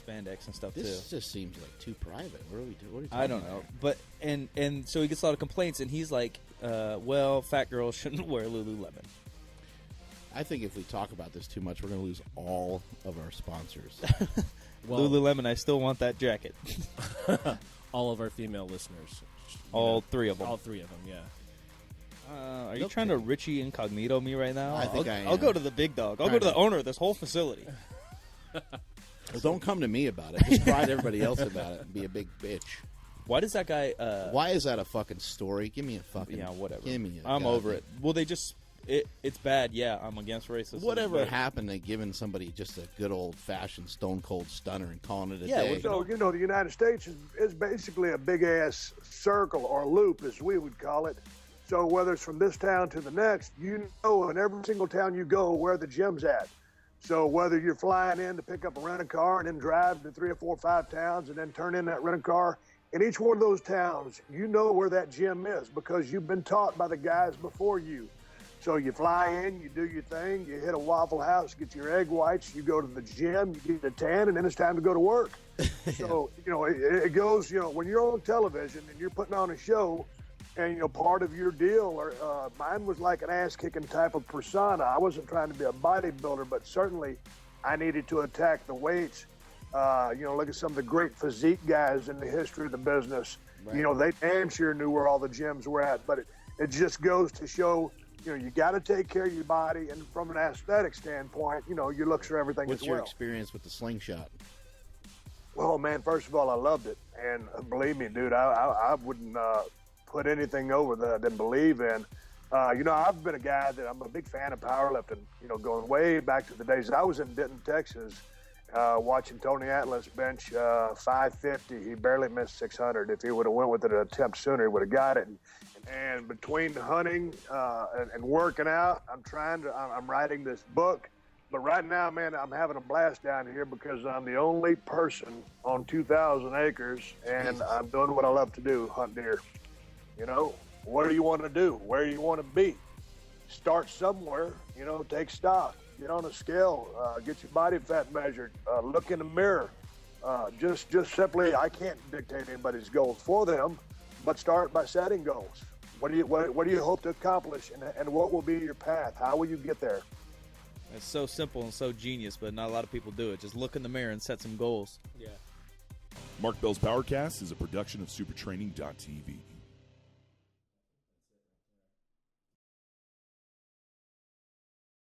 spandex and stuff This too. just seems like too private. What are we doing? I don't know, but and so he gets a lot of complaints, and he's like, "Well, fat girls shouldn't wear Lululemon." I think if we talk about this too much, we're going to lose all of our sponsors. Lululemon, I still want that jacket. All of our female listeners. All three of them. All three of them, yeah. Are you trying to Richie Incognito me right now? I think I am. I'll go to the big dog. I'll go to the owner of this whole facility. Well, don't come to me about it. Just cry to everybody else about it and be a big bitch. Why does that guy... Why is that a fucking story? Give me a fucking... Yeah, whatever. Give me a I'm over goddamn- it. Well, they just... It's bad, yeah. I'm against racism. Whatever happened to giving somebody just a good old-fashioned stone-cold stunner and calling it a day? So, the United States is basically a big-ass circle or loop, as we would call it. So whether it's from this town to the next, in every single town you go where the gym's at. So whether you're flying in to pick up a rental car and then drive to 3 or 4 or 5 towns and then turn in that rental car, in each one of those towns, you know where that gym is because you've been taught by the guys before you. So you fly in, you do your thing, you hit a Waffle House, get your egg whites, you go to the gym, you get a tan, and then it's time to go to work. So, it goes, when you're on television and you're putting on a show and, part of your deal, or mine was like an ass-kicking type of persona. I wasn't trying to be a bodybuilder, but certainly I needed to attack the weights. Look at some of the great physique guys in the history of the business. Right. They damn sure knew where all the gyms were at, but it just goes to show, you got to take care of your body, and from an aesthetic standpoint, your looks are everything What's as well. your experience with the Sling Shot? Well, man, first of all, I loved it, and believe me, dude, I wouldn't put anything over that I didn't believe in. I've been a guy that I'm a big fan of powerlifting, going way back to the days I was in Denton, Texas, watching Tony Atlas bench 550. He barely missed 600. If he would have went with it an attempt sooner, he would have got it. And between hunting and working out, I'm writing this book. But right now, man, I'm having a blast down here because I'm the only person on 2,000 acres, and I'm doing what I love to do, hunt deer. What do you want to do? Where do you want to be? Start somewhere, take stock, get on a scale, get your body fat measured, look in the mirror. Just simply, I can't dictate anybody's goals for them, but start by setting goals. What do you hope to accomplish, and what will be your path? How will you get there? It's so simple and so genius, but not a lot of people do it. Just look in the mirror and set some goals. Yeah. Mark Bell's PowerCast is a production of supertraining.tv.